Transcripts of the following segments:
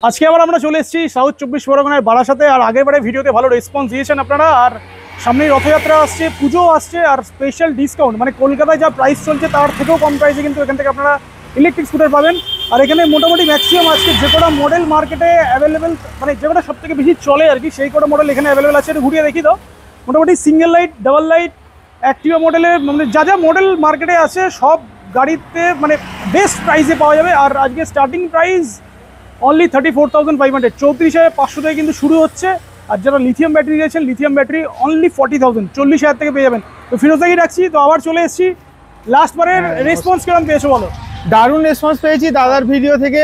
আজকে আবার আমরা চলে এসেছি সাউথ 24 পরগনার বারাসাতে। আর আগেরবারে ভিডিওতে ভালো রেসপন্স দিয়েছেন আপনারা। আর সামনেই রথযাত্রা আসছে, পুজো আসছে, আর স্পেশাল ডিসকাউন্ট মানে কলকাতায় যা প্রাইস চলছে তার থেকেও কম প্রাইসে কিন্তু এখান থেকে আপনারা ইলেকট্রিক স্কুটার পাবেন। আর এখানে মোটামুটি ম্যাক্সিমাম আজকে যে কটা মডেল মার্কেটে অ্যাভেলেবেল, মানে যে কটা সব থেকে বেশি চলে আর কি, সেই কটা মডেল এখানে অ্যাভেলেবেল আছে। একটু ঘুরিয়ে দেখি তো। মোটামুটি single light, double light, Activa মডেলের মানে যা যা মডেল মার্কেটে আছে সব গাড়িতে মানে বেস্ট প্রাইসে পাওয়া যাবে। আর আজকে স্টার্টিং প্রাইস অনলি 34,500, 34,500 থেকে কিন্তু শুরু হচ্ছে। আর যারা লিথিয়াম ব্যাটারি দিয়েছেন, লিথিয়াম ব্যাটারি অনলি 40,000, 40,000 থেকে পেয়ে যাবেন। তো ফিরোজদাকে রাখছি। তো আবার চলে এসেছি। লাস্ট বারের রেসপন্স কেমন পেয়েছো বলো? দারুণ রেসপন্স পেয়েছি দাদার ভিডিও থেকে,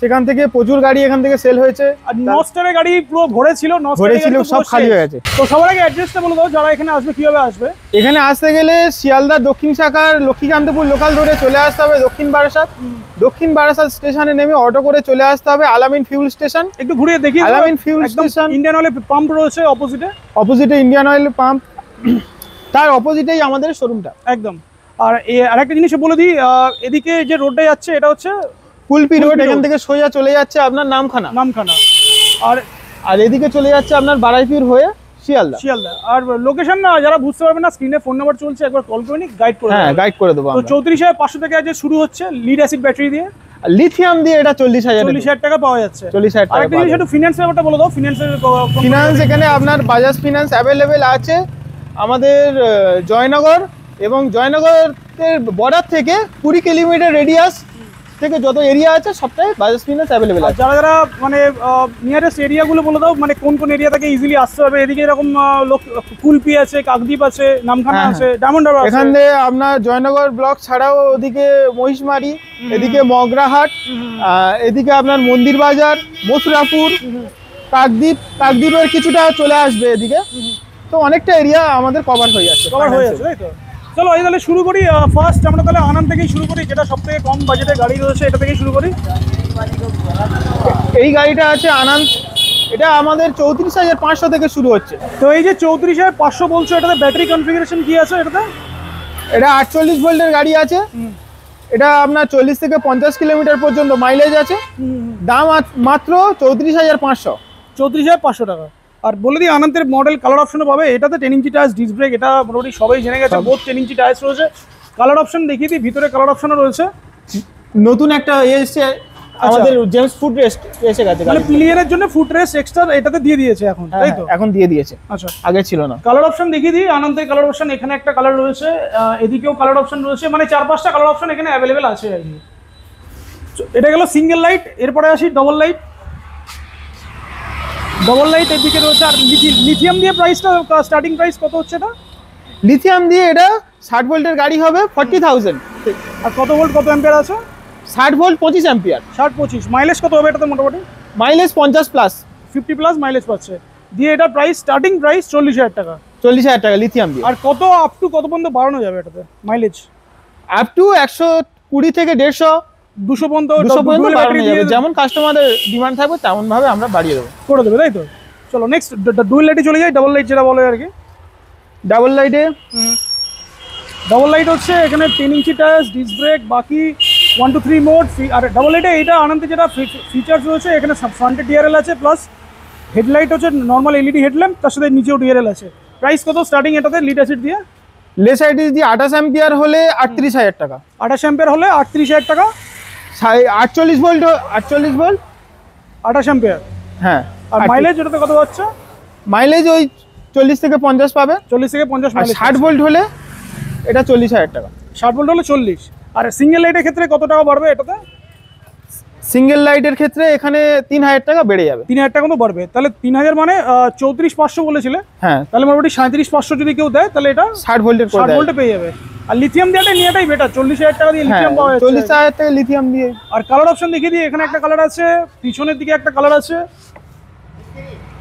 সেখান থেকে প্রচুর গাড়ি এখান থেকে সেল হয়েছে। আর নস্টারের গাড়ি পুরো ভরে ছিল, সব খালি হয়ে গেছে। তো সবার আগে অ্যাড্রেসটা বলে দাও, যারা এখানে আসবে কিভাবে আসবে। এখানে আসতে গেলে শিয়ালদা দক্ষিণ শাখার লক্ষ্মীকান্তপুর লোকাল ধরে চলে আসতে হবে দক্ষিণ বারাসাত স্টেশনে নেমে অটো করে চলে আসতে হবে আলামিন ফিউল স্টেশন। একটু ঘুরিয়ে দেখি। আলামিন fuel station, Indian oil pump রয়েছে অপোজিটে ইন্ডিয়ান অয়েল পাম্প, তার অপোজিটেই আমাদের শোরুমটা একদম। আর আরেকটা জিনিস বলে দিই, এদিকে যে রোডটা যাচ্ছে এটা হচ্ছে কুলপি রোড। এখান থেকে সোজা চলে যাচ্ছে আপনার নামখানা। আর এদিকে চলে যাচ্ছে আপনার বারাইপুর হয়ে শিয়ালদা। আর লোকেশন না যারা বুঝতে পারবে না, স্ক্রিনে ফোন নাম্বার চলছে, একবার কল করে নিই, গাইড করে দেবো। তো 34,500 থেকে আজ শুরু হচ্ছে লিড অ্যাসিড ব্যাটারি দিয়ে। লিথিয়াম দিয়ে এটা 40,000 টাকা পাওয়া যাচ্ছে। 40,000 টাকা। আরেকটা জিনিস একটু ফিনান্সের ব্যাপারটা বলে দাও। ফিনান্স এখানে আপনার বাজাজ ফিনান্স অ্যাভেলেবেল আছে আমাদের জয়নগর এবং জয়নগরের বর্ডার থেকে 20 কিলোমিটার রেডিয়াস থেকে যত এরিয়া আছে সবটাই বাজাজ ফিনান্স অ্যাভেলেবেল আছে। যারা মানে নিয়ারেস্ট এরিয়াগুলো বলে দাও, মানে কোন এরিয়া থেকে ইজিলি আসতে হবে। এদিকে এরকম কুলপি আছে, কাকদ্বীপ আছে, নামখানা আছে, ডায়মন্ড হারবার আছে। এখানে আপনার জয়নগর ব্লক ছাড়াও ওদিকে মহিষমারি, এদিকে মগরাহাট, এদিকে আপনার মন্দির বাজার, মথুরাপুর, কাকদ্বীপের কিছুটা চলে আসবে এদিকে। তো অনেকটা এরিয়া আমাদের কভার হয়ে যাচ্ছে তাই তো। চলো এই তাহলে শুরু করি। ফার্স্ট আমরা তাহলে আনন্দ থেকেই শুরু করি, যেটা সব থেকে কম বাজেটের গাড়ি রয়েছে, এটা থেকেই শুরু করি। এই গাড়িটা আছে আনন্দ, এটা আমাদের 34,500 থেকে শুরু হচ্ছে। তো এই যে 34,500 বলছো, এটাতে ব্যাটারি কনফিগারেশন কি আছে? এটা 48 ভোল্টের গাড়ি আছে। এটা আপনার 40 থেকে 50 কিলোমিটার পর্যন্ত মাইলেজ আছে। দাম মাত্র 34,500, 34,500 টাকা। আর বলে দিই আনন্দের মডেল কালার অপশনও পাবে। এটাতে 10 ইঞ্চি টায়ার্স, ডিস্ক ব্রেক, এটা মোটামুটি সবাই জেনে গেছে। বোথ 10 ইঞ্চি টায়ার্স রয়েছে। কালার অপশন দেখিয়ে দিই, ভিতরে কালার অপশনও রয়েছে। নতুন একটা এসেছে আমাদের জেমস ফুড রেস্ট এসে গেছে, মানে পিলিয়নের জন্য ফুড রেস্ট এক্সট্রা এটাতে দিয়ে দিয়েছে এখন, তাই তো? এখন দিয়ে দিয়েছে। আচ্ছা, আগে ছিল না। কালার অপশন দেখিয়ে দিই। আনন্দের কালার অপশন, এখানে একটা কালার রয়েছে, এদিকেও কালার অপশন রয়েছে, মানে 4-5টা কালার অপশন এখানে অ্যাভেলেবেল আছে আর কি। এটা গেল সিঙ্গেল লাইট। এরপরে আসি ডবল লাইট। এদিকে রয়েছে। আর লিথিয়াম দিয়ে প্রাইসটা, স্টার্টিং প্রাইস কত হচ্ছে এটা? লিথিয়াম দিয়ে এটা 60 ভোল্টের গাড়ি হবে 40,000। আর কত ভোল্ট, কত অ্যাম্পিয়ার আছে? 60 ভোল্ট 25 অ্যাম্পিয়ার। 60-25। মাইলেজ কত হবে এটাতে? মোটামুটি মাইলেজ 50 প্লাস, 50 প্লাস মাইলেজ পাচ্ছে দিয়ে। এটা প্রাইস, স্টার্টিং প্রাইস 40,000 টাকা। 40,000 টাকা লিথিয়াম দিয়ে। আর কত আপ টু কত পর্যন্ত বাড়ানো যাবে এটাতে মাইলেজ? আপ টু 120 থেকে 150, 200 পর্যন্ত বাড়ানো যাবে। যেমন কাস্টমারের ডিমান্ড থাকবে তেমন ভাবে আমরা বাড়িয়ে দেবো, করে দেবে, তাই তো? চলো নেক্সট ডুয়াল লাইটে চলে যাই। ডাবল লাইট যেটা বলে আর কি। ডাবল লাইট হচ্ছে এখানে 10 ইঞ্চি টায়ার্স, ডিস্ক ব্রেক, বাকি 1 to 3 মোড। আর ডাবল লাইটে এইটা আনন্দে যেটা ফিচার্স রয়েছে, এখানে ফ্রন্টে ডিআরএল আছে, প্লাস হেডলাইট হচ্ছে নর্মাল এলইডি হেডল্যাম্প, তার সাথে নিচেও ডিআরএল আছে। প্রাইস কত স্টার্টিং এটাতে লিড অ্যাসিড দিয়ে? লেস আইডিস দিয়ে 28 অ্যাম্পিয়ার হলে 38,000 টাকা। 28 অ্যাম্পিয়ার হলে 38,000 টাকা। 48 ভোল্ট 28 অ্যাম্পিয়ার। হ্যাঁ। আর মাইলেজ এটাতে কত পাচ্ছে? মাইলেজ ওই 40 থেকে 50 পাবে। 40 থেকে 50 মাইলেজ। 60 ভোল্ট হলে এটা 40,000 টাকা। 60 ভোল্ট হলে 40। আর সিঙ্গেল লাইটের ক্ষেত্রে কত টাকা বাড়বে এটাতে? সিঙ্গেল লাইটের ক্ষেত্রে এখানে 3,000 টাকা বেড়ে যাবে। 3,000 টাকা তো বাড়বে। তাহলে 3,000 মানে 34,500 বলেছিলে। হ্যাঁ, তাহলে মোটামুটি 37,500 যদি কেউ দেয় তাহলে এটা 60 ভোল্টে পেয়ে যাবে। আর লিথিয়াম দিয়েটা নিয়েটাই বেটার। 40,000 টাকা দিয়ে লিথিয়াম পাওয়া যাচ্ছে। 40,000 টাকা লিথিয়াম দিয়ে। আর কালার অপশন দেখিয়ে দিই। এখানে একটা কালার আছে, পিছনের দিকে একটা কালার আছে,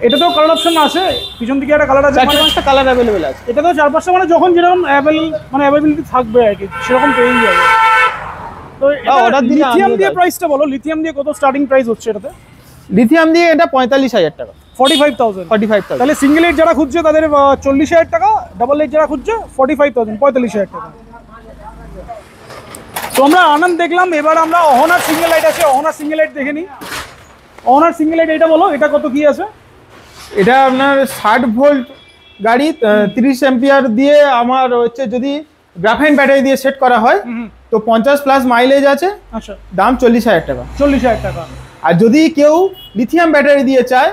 এটাতেও কালার অপশন আছে, পিছন দিকে একটা কালার আছে। 4-5টা কালার অ্যাভেলেবেল আছে। এটাতেও 4-5টা, মানে যখন যেরকম অ্যাভেলেবিলিটি থাকবে আর কি, সেরকম পেয়ে যাবে। তো লিথিয়াম দিয়ে প্রাইসটা বলো, লিথিয়াম দিয়ে কত স্টার্টিং প্রাইস হচ্ছে এটাতে? লিথিয়াম দিয়ে এটা 45,000 টাকা, 45,000। তাহলে সিঙ্গেল লাইট যারা খুঁজছে তাদের 40,000 টাকা, ডাবল লাইট যারা খুঁজছে 45,000, 45,000 টাকা। তো আমরা আনন্দ দেখলাম। এবার আমরা অহনার সিঙ্গেল লাইট আছে, অহনার সিঙ্গেল লাইট দেখে নিই। অনার সিঙ্গেল লাইট এটা বলো, এটা কত কি আছে? এটা আপনার 60 ভোল্ট গাড়ি, 30 অ্যাম্পিয়ার দিয়ে আমার হচ্ছে যদি গ্রাফাইন ব্যাটারি দিয়ে সেট করা হয় তো 50+ মাইলেজ আছে। আচ্ছা, দাম 40,000 টাকা। 40,000 টাকা। আর যদি কেউ লিথিয়াম ব্যাটারি দিয়ে চায়,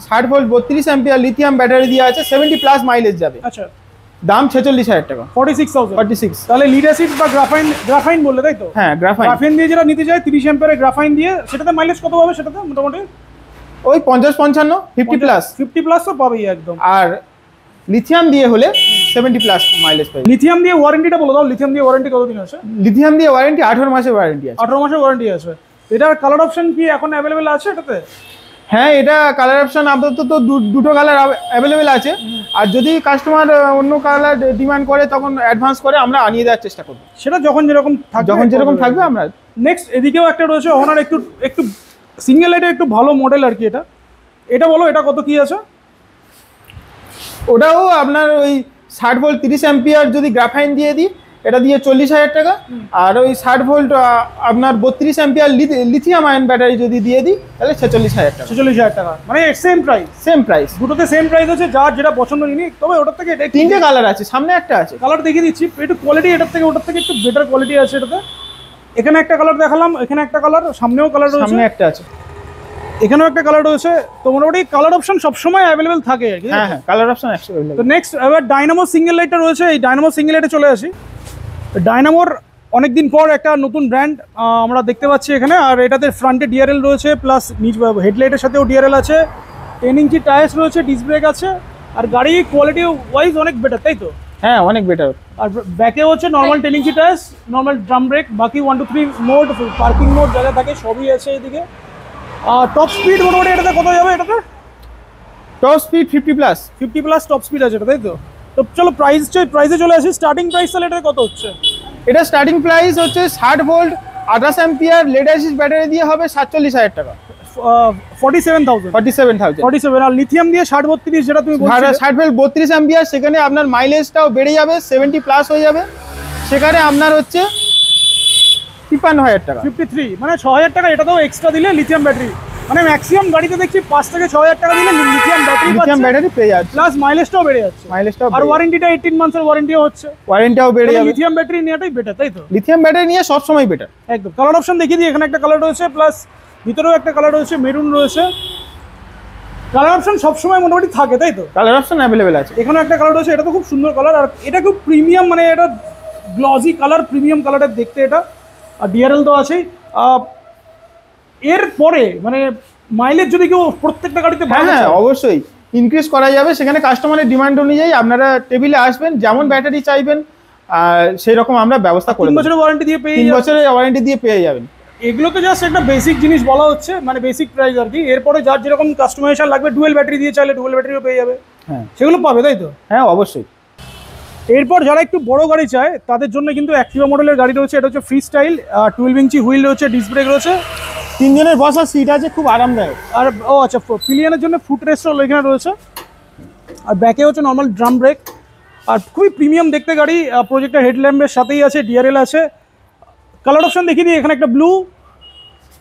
60 ভোল্ট 32 অ্যাম্পিয়ার লিথিয়াম ব্যাটারি দিয়ে আছে, 70+ মাইলেজ যাবে। আচ্ছা, দাম 46,000 টাকা। 46,000। 46। তাহলে লিড অ্যাসিড বা গ্রাফাইন বললে তাই তো? হ্যাঁ, গ্রাফাইন দিয়ে যেটা নিতে চায় 30 অ্যাম্পিয়ারের গ্রাফাইন দিয়ে, সেটাতে মাইলেজ কত পাবে? সেটাতে মোটামুটি ওই 50-55 50+। 50+ তো পাবেই একদম। আর লিথিয়াম দিয়ে হলে 70+ মাইলেজ পাবে। লিথিয়াম দিয়ে ওয়ারেন্টিটা বলে দাও, লিথিয়াম দিয়ে ওয়ারেন্টি কতদিন আছে? লিথিয়াম দিয়ে ওয়ারেন্টি 18 মাসের ওয়ারেন্টি আছে। 18 মাসের ওয়ারেন্টি আছে। এটার কালার অপশন কি এখন অ্যাভেলেবেল আছে এটাতে? হ্যাঁ, এটা কালার অপশন আপাতত তো দুটো কালার অ্যাভেলেবেল আছে। আর যদি কাস্টমার অন্য কালার ডিমান্ড করে তখন অ্যাডভান্স করে আমরা আনিয়ে দেওয়ার চেষ্টা করব। সেটা যখন যেরকম থাকবে আমরা। নেক্সট এদিকেও একটা রয়েছে ওনার একটু সিঙ্গেল লাইটের একটু ভালো মডেল আর কি। এটা বলো, এটা কত কি আছে? ওটাও আপনার ওই 60 ভোল্ট 30 অ্যাম্পিয়ার যদি গ্রাফাইন দিয়ে দিই, এটা দিয়ে 40,000 টাকা। আর ওই 60 ভোল্ট আপনার 32 অ্যাম্পিয়ার লিথিয়াম আয়ন ব্যাটারি যদি দিয়ে দিই তাহলে 46,000 টাকা। 46,000 টাকা, মানে সেম প্রাইস। সেম প্রাইস, দুটোতে সেম প্রাইস আছে, যার যেটা পছন্দ নিই। তবে ওটার থেকে এটা 3টে কালার আছে, সামনে একটা আছে। কালার দেখিয়ে দিচ্ছি, একটু কোয়ালিটি ওটার থেকে একটু বেটার কোয়ালিটি আছে এটাতে। এখানে একটা কালার দেখালাম, এখানে একটা কালার, সামনেও কালার রয়েছে, সামনে একটা আছে, এখানেও একটা কালার রয়েছে। তো মোটামুটি কালার অপশন সবসময় অ্যাভেলেবেল থাকে। হ্যাঁ, কালার অপশন তো নেক্সট এবার ডাইনামো সিঙ্গেল লাইটটা রয়েছে। এই ডাইনামো সিঙ্গেল লাইটে চলে আসি। ডাইনামোর অনেকদিন পর একটা নতুন ব্র্যান্ড আমরা দেখতে পাচ্ছি এখানে। আর এটাতে ফ্রন্টে ডিআরএল রয়েছে, প্লাস নিচ হেডলাইটের সাথেও ডিআরএল আছে, 10 ইঞ্চি টায়ার্স রয়েছে, ডিস্ক ব্রেক আছে। আর গাড়ি কোয়ালিটি ওয়াইজ অনেক বেটার, তাই তো? হ্যাঁ, অনেক বেটার। আর ব্যাকে হচ্ছে নর্মাল 10 ইঞ্চি টায়ার্স, নর্মাল ড্রাম ব্রেক, বাকি 1 2 3 মোড, পার্কিং মোড জায়গা থাকে, সবই আছে এদিকে। আর টপ স্পিড মোটামুটি এটাতে কত যাবে? এটাতে টপ স্পিড 50+। 50+ টপ স্পিড আছে এটা, তাই তো? তো চলো প্রাইসে চলে আসি। স্টার্টিং প্রাইস তাহলে এটা কত হচ্ছে? এটা স্টার্টিং প্রাইস হচ্ছে 60 volt 28 ampere lead acid battery দিয়ে হবে 47,000 টাকা। 47,000। আর লিথিয়াম দিয়ে 60-32 যেটা তুমি বলছিলে, 60 ভোল্ট 32 অ্যাম্পিয়ার, সেখানে আপনার মাইলেজটাও বেড়ে যাবে, 70+ হয়ে যাবে। সেখানে আপনার হচ্ছে 53,000 টাকা। 53, মানে 6,000 টাকা এটাতেও এক্সট্রা দিলে লিথিয়াম ব্যাটারি। মানে ম্যাক্সিমাম গাড়িতে দেখছি 5 থেকে 6,000 টাকা দিলে লিথিয়াম ব্যাটারি পেয়ে যাচ্ছে, প্লাস মাইলেজটাও বেড়ে যাচ্ছে। আর ওয়ারেন্টিটা 18 মান্থসের ওয়ারেন্টিও হচ্ছে, ওয়ারেন্টিও বেড়ে যাবে। লিথিয়াম ব্যাটারি নেওয়াটাই বেটার, তাই তো? লিথিয়াম ব্যাটারি নিয়ে সব সময় বেটার। একদম। কালার অপশন দেখিয়ে দিই, এখানে একটা কালার রয়েছে, প্লাস ভিতরেও একটা কালার রয়েছে, মেরুন রয়েছে। কালার অপশন সবসময় মোটামুটি থাকে, তাই তো? কালার অপশন অ্যাভেলেবেল আছে। এখানে একটা কালার রয়েছে, এটা তো খুব সুন্দর কালার। আর এটা খুব প্রিমিয়াম, মানে এটা গ্লসি কালার, প্রিমিয়াম কালারের দেখতে এটা। আর ডিআরএল তো আছেই। এরপরে মানে মাইলেজ যদি কেউ প্রত্যেকটা গাড়িতে, হ্যাঁ অবশ্যই ইনক্রিজ করা যাবে। সেখানে কাস্টমারের ডিমান্ড অনুযায়ী আপনারা টেবিলে আসবেন, যেমন ব্যাটারি চাইবেন সেই রকম আমরা ব্যবস্থা করে 3 বছরের ওয়ারেন্টি দিয়ে পেয়ে 3 বছরের ওয়ারেন্টি দিয়ে পেয়ে যাবেন। এগুলো তো জাস্ট একটা বেসিক জিনিস বলা হচ্ছে, মানে বেসিক প্রাইস আর কি। এরপরে যার যেরকম কাস্টমাইজেশন লাগবে, ডুয়েল ব্যাটারি দিয়ে চাইলে ডুয়েল ব্যাটারিও পেয়ে যাবে। হ্যাঁ, সেগুলো পাবে, তাই তো? হ্যাঁ অবশ্যই। এরপর যারা একটু বড় গাড়ি চায় তাদের জন্য কিন্তু অ্যাক্টিভা মডেলের গাড়ি রয়েছে। এটা হচ্ছে ফ্রি স্টাইল, 12 ইঞ্চি হুইল রয়েছে, ডিস্ক ব্রেক রয়েছে, 3 জনের বসার সিট আছে, খুব আরামদায়ক। আর আচ্ছা, পিলিয়নের জন্য ফুট রেস্টও এখানে রয়েছে। আর ব্যাকে হচ্ছে নর্মাল ড্রাম ব্রেক। আর খুবই প্রিমিয়াম দেখতে গাড়ি। প্রজেক্টর হেডল্যাম্পের সাথেই আছে, ডিআরএল আছে। কালার অপশন দেখিয়ে দিই, এখানে একটা ব্লু,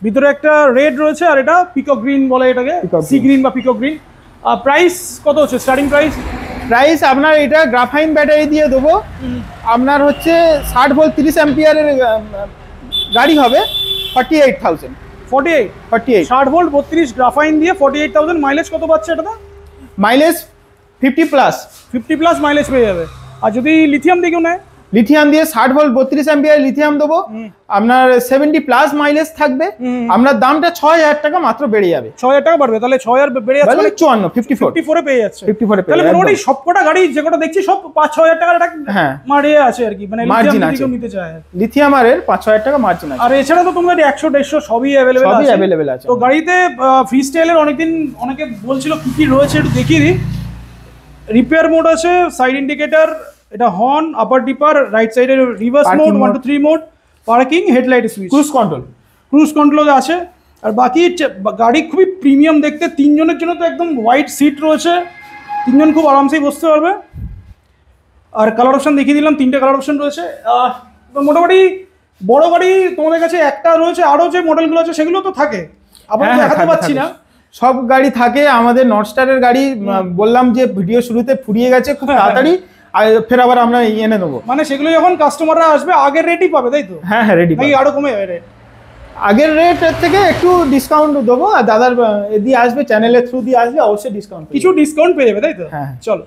ভিতরে একটা রেড রয়েছে, আর এটা পিকক গ্রিন বলে এটাকে, সি গ্রিন বা পিকক গ্রিন। প্রাইস কত হচ্ছে? স্টার্টিং প্রাইস আপনার এটা গ্রাফাইন ব্যাটারি দিয়ে দেবো, আপনার হচ্ছে 60 ভোল্ট 30 অ্যাম্পিয়ারের গাড়ি হবে 48,000। 48 60 ভোল্ট 32 গ্রাফাইন দিয়ে 48,000। মাইলেজ কত পাচ্ছে এটাতে? মাইলেজ 50+ মাইলেজ পেয়ে যাবে। আর যদি লিথিয়াম দিয়ে কেউ নেয়, লিথিয়াম দিয়ে 60 ভোল্ট 32 অ্যাম্পিয়ার লিথিয়াম দেবো, আপনার 70+ মাইলেজ থাকবে। আপনার দামটা 6,000 টাকা মাত্র বেড়ে যাবে। 6,000 টাকা বাড়বে, তাহলে 6,000 বেড়ে যাচ্ছে, মানে 54 পেয়ে যাচ্ছে। 54 তাহলে মোটামুটি সবকটা গাড়ি যে কটা দেখছি সব 5-6,000 টাকার একটা মারিয়ে আছে আর কি, মানে মার্জিন আছে, নিতে চায়। লিথিয়াম আর 5-6,000 টাকা মার্জিন আছে। আর এছাড়া তো তোমাদের 100-150 সবই অ্যাভেলেবেল আছে। তো গাড়িতে ফ্রি স্টাইলের অনেকে বলছিল কি কি রয়েছে, একটু দেখিয়ে দিই। রিপেয়ার মোড আছে, সাইড ইন্ডিকেটর, এটা হর্ন, আপার ডিপার, রাইট সাইডের reverse mode, 1 2 3 mode, parking, headlight switch, cruise control আছে। আর বাকি গাড়ি খুবই প্রিমিয়াম দেখতে। 3 জনের জন্য তো একদম হোয়াইট সিট রয়েছে, 3 জন খুব আরামসেই বসতে পারবে। আর কালার অপশন দেখিয়ে দিলাম, 3টে কালার অপশন রয়েছে। মোটামুটি বড় গাড়ি তোমাদের কাছে একটা রয়েছে, আরও যে মডেলগুলো আছে সেগুলো তো থাকে। আপাতত হ্যাঁ, দেখাতে থাকে, পাচ্ছি থাকে। না। সব গাড়ি থাকে আমাদের নর্থ স্টারের গাড়ি। বললাম যে ভিডিও শুরুতে ফুরিয়ে গেছে, খুব তাড়াতাড়ি আর ফের আবার আমরা এনে দেবো। মানে সেগুলো যখন কাস্টমাররা আসবে আগের রেটই পাবে, তাই তো? হ্যাঁ হ্যাঁ, রেডি। নাকি আরো কমে যাবে রেট? আগের রেটের থেকে একটু ডিসকাউন্ট দেবো, আর দাদার দিয়ে আসবে, চ্যানেলের থ্রু দিয়ে আসবে, অবশ্যই ডিসকাউন্ট কিছু ডিসকাউন্ট পেয়ে যাবে, তাই তো? হ্যাঁ। চলো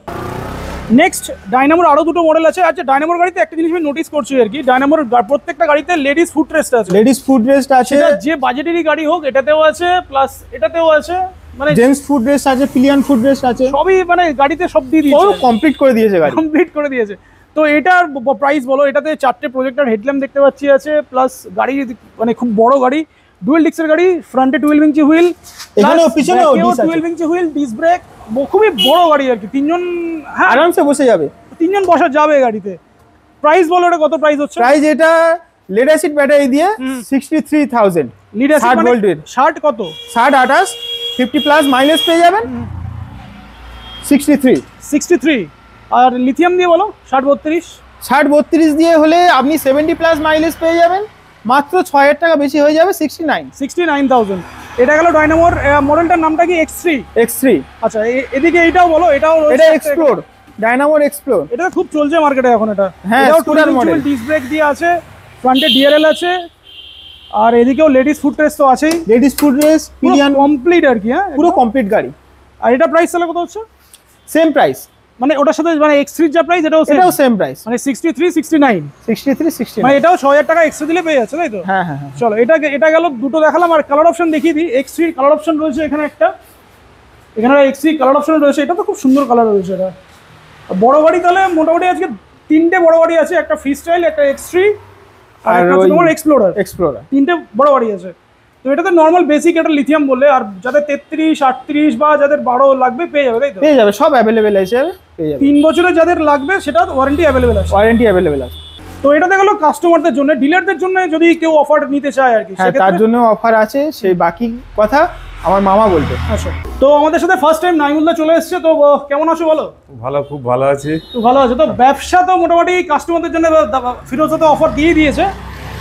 নেক্সট, ডাইনামোর আরো দুটো মডেল আছে। আচ্ছা, ডাইনামোর গাড়িতে একটা জিনিস আমি নোটিস করছি আর কি, ডাইনামোর প্রত্যেকটা গাড়িতে লেডিস ফুট রেস্ট আছে। লেডিস ফুড রেস্ট আছে, সেটা যে বাজেটেরই গাড়ি হোক এটাতেও আছে, প্লাস এটাতেও আছে, মানে জেন্টস ফুড রেস্ট আছে, পিলিয়ন ফুড রেস্ট আছে, সবই মানে গাড়িতে সব দিয়ে ও দিয়েছে, কমপ্লিট করে দিয়েছে গাড়ি। কমপ্লিট করে দিয়েছে। তো এটার প্রাইস বলো। এটাতে 4টে প্রজেক্টর হেডল্যাম্প দেখতে পাচ্ছি আছে, প্লাস গাড়ি মানে খুব বড় গাড়ি, ডুয়েল ডিস্কের গাড়ি, ফ্রন্টে 12 ইঞ্চি হুইল, এখানেও পিছনেও ডিস আছে। 12 ইঞ্চি হুইল, ডিস্ক ব্রেক, খুবই বড় গাড়ি আর কি। তিনজন, হ্যাঁ আরামসে বসে যাবে, তিনজন বসা যাবে গাড়িতে। প্রাইস বলো, এটা কত প্রাইস হচ্ছে? প্রাইস এটা লেড অ্যাসিড ব্যাটারি দিয়ে 63,000, লিড 60 ভোল্টের। 60 কত? 60 28 50 প্লাস মাইলেজ পেয়ে যাবেন। 63। আর লিথিয়াম দিয়ে বলো 60 32। 60 32 দিয়ে হলে আপনি 70 প্লাস মাইলেজ পেয়ে যাবেন, মাত্র 6000 টাকা বেশি হয়ে যাবে, 69,000। এটা গেল ডাইনামোর। মডেলটার নামটা কি? X3। X3। আচ্ছা, এদিকে এইটাও বলো। এটাও এটা এক্সপ্লোর, ডাইনামোর এক্সপ্লোর। এটা খুব চলছে মার্কেটে এখন। এটা হ্যাঁ, এটাও স্কুটার মডেল, ডিস্ক ব্রেক দিয়ে আছে, ফ্রন্টে ডিআরএল আছে, আর এদিকেও লেডিস ফুট রেস্ট তো আছেই। Ladies foot rest, pillion complete আর কি। হ্যাঁ, পুরো কমপ্লিট গাড়ি। আর এটা প্রাইস তাহলে কত হচ্ছে? সেম প্রাইস, মানে ওটার সাথে মানে X3 যা প্রাইস এটাও সেম প্রাইস, মানে 63 69। 63 60। মানে এটাও 6000 টাকা এক্সট্রা দিলে পেয়ে যাচ্ছে, তাই তো? হ্যাঁ হ্যাঁ হ্যাঁ। চলো, এটা গেল দুটো দেখালাম। আর কালার অপশন দেখিয়ে দিই। X3 কালার অপশন রয়েছে এখানে একটা, এখানে X3 কালার অপশন রয়েছে। এটা তো খুব সুন্দর কালার রয়েছে। এটা বড় গাড়ি, তাহলে মোটামুটি আজকে 3টে বড় গাড়ি আছে, একটা ফ্রি স্টাইল, একটা X3, আর একটা হচ্ছে তোমার এক্সপ্লোরার। এক্সপ্লোরার 3টে বড় গাড়ি আছে। তো এটাতে নর্মাল বেসিক একটা লিথিয়াম বললে, আর যাদের 33 38 বা যাদের 12 লাগবে পেয়ে যাবে, তাই তো? পেয়ে যাবে, সব অ্যাভেলেবেল আছে, পেয়ে যাবে। 3 বছরের যাদের লাগবে সেটা ওয়ারেন্টি অ্যাভেলেবেল আছে। ওয়ারেন্টি অ্যাভেলেবেল আছে। তো এটাতে গেলো কাস্টমারদের জন্য। ডিলারদের জন্য যদি কেউ অফার নিতে চায় আর কি, হ্যাঁ, তার জন্য অফার আছে, সেই বাকি কথা আমার মামা বলবে। আচ্ছা, তো আমাদের সাথে ফার্স্ট টাইম নাইমুল্লাহ চলে এসেছে। তো কেমন আছো বলো? ভালো, খুব ভালো আছি। তো ভালো আছে তো। ব্যবসা তো মোটামুটি কাস্টমারদের জন্য ফিরোজ তো অফার দিয়ে দিয়েছে।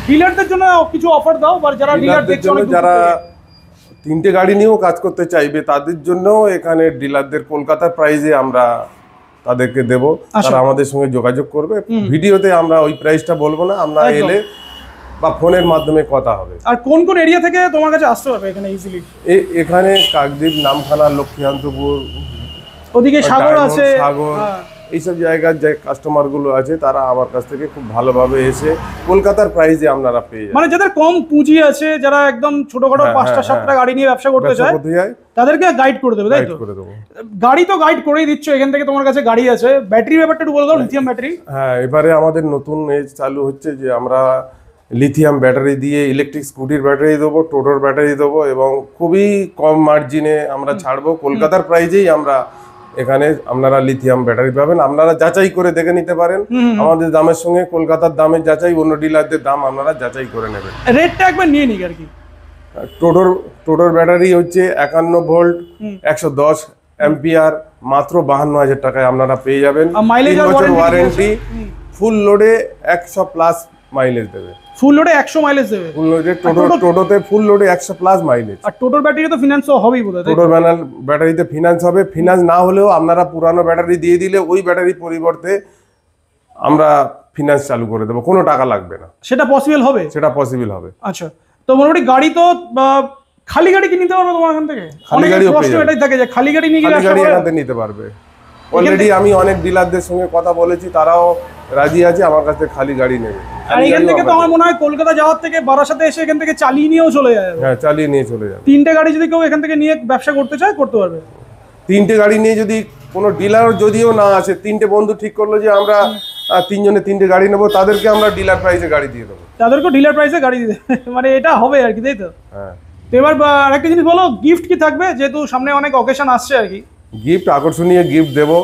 ডিলারদের জন্য কিছু অফার দাও, বা যারা ডিলার ডিলারদের দেখছে, জন্য অনেক দূর যারা থেকে। 3টে গাড়ি নিয়েও কাজ করতে চাইবে তাদের জন্য এখানে ডিলারদের কলকাতার প্রাইসে আমরা তাদেরকে দেব। আচ্ছা। তারা আমাদের সঙ্গে যোগাযোগ করবে। ভিডিওতে আমরা ওই প্রাইসটা বলবো না, আমরা একদম। এলে বা ফোনের মাধ্যমে কথা হবে। আর কোন কোন এরিয়া থেকে তোমার কাছে আসতে পারবে এখানে ইজিলি? এখানে কাকদ্বীপ, নামখানা, লক্ষ্মীকান্তপুর, ওদিকে সাগর ডায়মন্ড, আছে। সাগর, হ্যাঁ। এইসব জায়গার যে কাস্টমারগুলো আছে তারা আমার কাছ থেকে খুব ভালোভাবে এসে কলকাতার প্রাইসে আপনারা পেয়ে যাবেন। মানে যাদের কম পুঁজি আছে, যারা একদম ছোটখাটো হ্যাঁ, 5টা হ্যাঁ, 7টা গাড়ি নিয়ে ব্যবসা করতে চায়, তাদেরকে গাইড করে দেবে, তাই গাইড তো? করে দেবো। গাড়ি তো গাইড করেই দিচ্ছ, এখান থেকে তোমার কাছে গাড়ি আছে। ব্যাটারি ব্যাপারটা একটু বলে দাও, লিথিয়াম ব্যাটারি। হ্যাঁ, এবারে আমাদের নতুন এজ চালু হচ্ছে যে আমরা লিথিয়াম ব্যাটারি দিয়ে ইলেকট্রিক স্কুটির ব্যাটারি দেবো, টোটোর ব্যাটারি দেবো, এবং খুবই কম মার্জিনে আমরা ছাড়বো। কলকাতার প্রাইজেই আমরা এখানে আপনারা লিথিয়াম ব্যাটারি পাবেন। আপনারা যাচাই করে দেখে নিতে পারেন। আমাদের দামের সঙ্গে কলকাতার দামের যাচাই, অন্য ডিলারদের দাম আপনারা যাচাই করে নেবেন। রেটটা একবার নিয়ে নিক আর কি। টোটোর ব্যাটারি হচ্ছে 51 ভোল্ট 110 অ্যাম্পিয়ার, মাত্র 52,000 টাকায় আপনারা পেয়ে যাবেন। আর mileage 3 আর বছর warranty ওয়ারেন্টি, ফুল লোডে 100 প্লাস মাইলেজ দেবে। ফুল লোডে 100 মাইলেজ দেবে। ফুল লোডে টোটোতে ফুল লোডে 100 প্লাস মাইলেজ। আর টোটোর ব্যাটারি তো ফিনান্স হবেই বোধহয়, তাই তো? টোটোর ব্যাটারিতে ফিনান্স হবে। ফিনান্স না হলেও আপনারা পুরানো ব্যাটারি দিয়ে দিলে ওই ব্যাটারির পরিবর্তে আমরা ফিনান্স চালু করে দেবো, কোনো টাকা লাগবে না। সেটা পসিবল হবে? সেটা পসিবল হবে। আচ্ছা, তো মোটামুটি গাড়ি তো খালি গাড়ি কি নিতে পারবে তোমার এখান থেকে? খালি অনেকের গাড়িও প্রশ্ন পেয়ে যাবে। এটাই থাকে যে খালি গাড়ি নিয়ে গেলে খালি গাড়ি এখান থেকে নিতে পারবে। অলরেডি আমি অনেক ডিলারদের সঙ্গে কথা বলেছি, তারাও রাজি আছে আমার কাছে খালি গাড়ি নেবে। আর এখান থেকে তো আমার মনে হয় কলকাতা যাওয়ার থেকে বারাসাতে এসে এখান থেকে চালিয়ে নিয়েও চলে যায়। হ্যাঁ, চালিয়ে নিয়ে চলে যাবে। 3টে গাড়ি যদি কেউ এখান থেকে নিয়ে ব্যবসা করতে চায় করতে পারবে। 3টে গাড়ি নিয়ে যদি কোনো ডিলার যদিও না আসে, 3টে বন্ধু ঠিক করলো যে আমরা 3 জনে 3টে গাড়ি নেবো, তাদেরকে আমরা ডিলার প্রাইসে গাড়ি দিয়ে দেবো। তাদেরকেও ডিলার প্রাইসে গাড়ি দিতে মানে এটা হবে আর কি, তাই তো? হ্যাঁ। তো এবার আরেকটা জিনিস বলো, গিফট কি থাকবে? যেহেতু সামনে অনেক অকেশন আসছে আর কি। গিফট, আকর্ষণীয় গিফট দেবো।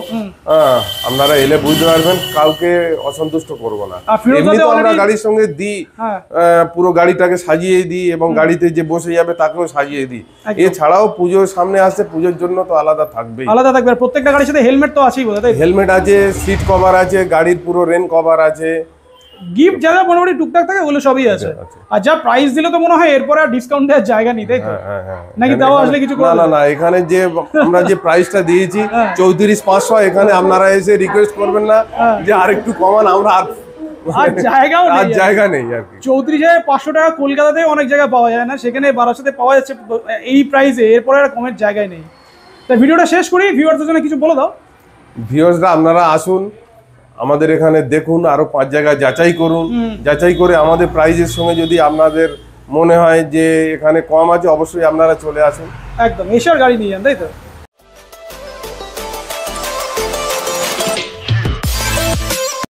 হ্যাঁ, আপনারা এলে বুঝতে পারবেন, কাউকে অসন্তুষ্ট করবো না। আর ফিরোজ এমনি তো আমরা already- গাড়ির সঙ্গে দিই, হ্যাঁ। পুরো গাড়িটাকে সাজিয়ে দিই, এবং গাড়িতে যে বসে যাবে তাকেও সাজিয়ে দিই। একদম। এছাড়াও পুজোর সামনে আসছে, পুজোর জন্য তো আলাদা থাকবেই। আলাদা থাকবে। আর প্রত্যেকটা গাড়ির সাথে হেলমেট তো আছেই বোধহয়, তাই তো? হেলমেট আছে, সিট কভার আছে, গাড়ির পুরো রেন কভার আছে, গিফট যা যা মোটামুটি টুকটাক থাকে ওগুলো সবই আছে। আছে। আর যা প্রাইস দিলে তো মনে হয় এরপরে আর ডিসকাউন্ট দেওয়ার জায়গা নেই, তাই তো? হ্যাঁ। নাকি তাও আসলে কিছু করে না না না, এখানে যে আমরা যে প্রাইসটা দিয়েছি 34,500, এখানে আপনারা এসে রিকোয়েস্ট করবেন না যে আর একটু কমান, আমরা আর জায়গাও আর নেই, জায়গা নেই আর কি। 34,500 টাকা কলকাতাতে অনেক জায়গায় পাওয়া যায় না, সেখানে বারাসাতে পাওয়া যাচ্ছে এই প্রাইসে, এরপরে আর কমের জায়গায় নেই। তা ভিডিওটা শেষ করি, ভিউয়ারদের জন্য কিছু বলে দাও। ভিউয়ার্সরা আপনারা আসুন আমাদের এখানে, দেখুন আরো 5 জায়গায় যাচাই করুন, যাচাই করে আমাদের প্রাইজের সঙ্গে যদি আপনাদের মনে হয় যে এখানে কম আছে, অবশ্যই আপনারা চলে আসুন। একদম এসে আর গাড়ি নিয়ে যান, তাই তো?